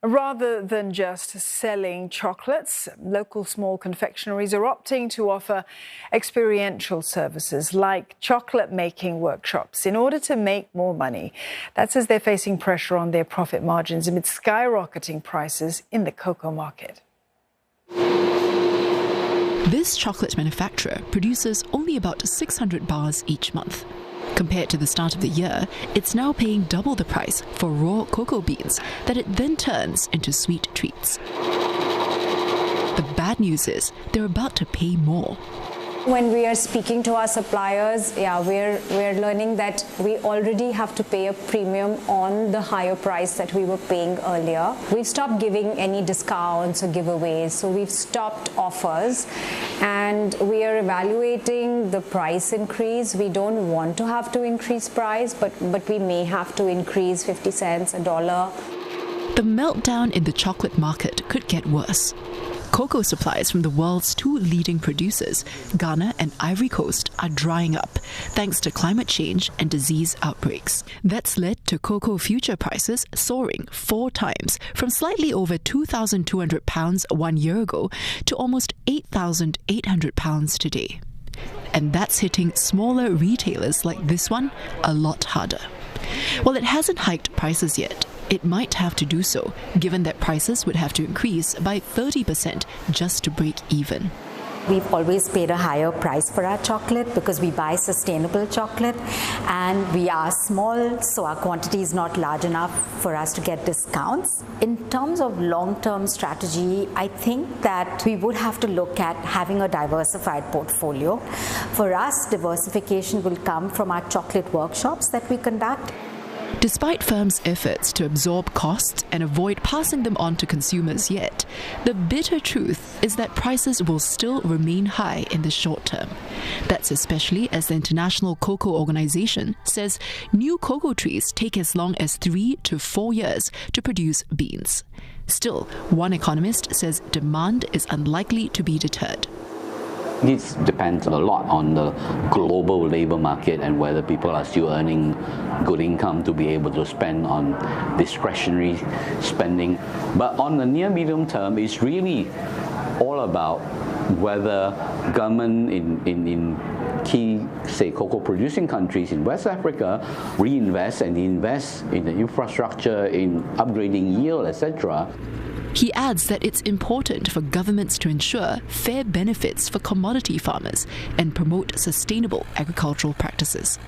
Rather than just selling chocolates, local small confectioneries are opting to offer experiential services like chocolate making workshops in order to make more money. That's as they're facing pressure on their profit margins amid skyrocketing prices in the cocoa market. This chocolate manufacturer produces only about 600 bars each month. Compared to the start of the year, it's now paying double the price for raw cocoa beans that it then turns into sweet treats. The bad news is they're about to pay more. When we are speaking to our suppliers, we're learning that we already have to pay a premium on the higher price that we were paying earlier. We've stopped giving any discounts or giveaways, so we've stopped offers, and we are evaluating the price increase. We don't want to have to increase price, but we may have to increase 50 cents, $1. The meltdown in the chocolate market could get worse. Cocoa supplies from the world's two leading producers, Ghana and Ivory Coast, are drying up thanks to climate change and disease outbreaks. That's led to cocoa future prices soaring 4 times, from slightly over £2,200 1 year ago to almost £8,800 today. And that's hitting smaller retailers like this one a lot harder. While it hasn't hiked prices yet, it might have to do so, given that prices would have to increase by 30% just to break even. We've always paid a higher price for our chocolate because we buy sustainable chocolate, and we are small, so our quantity is not large enough for us to get discounts. In terms of long-term strategy, I think that we would have to look at having a diversified portfolio. For us, diversification will come from our chocolate workshops that we conduct. Despite firms' efforts to absorb costs and avoid passing them on to consumers yet, the bitter truth is that prices will still remain high in the short term. That's especially as the International Cocoa Organization says new cocoa trees take as long as 3 to 4 years to produce beans. Still, one economist says demand is unlikely to be deterred. This depends a lot on the global labor market and whether people are still earning good income to be able to spend on discretionary spending. But on the near medium term, it's really all about whether government in key, say, cocoa producing countries in West Africa reinvest and invest in the infrastructure, in upgrading yield, etc. He adds that it's important for governments to ensure fair benefits for commodity farmers and promote sustainable agricultural practices.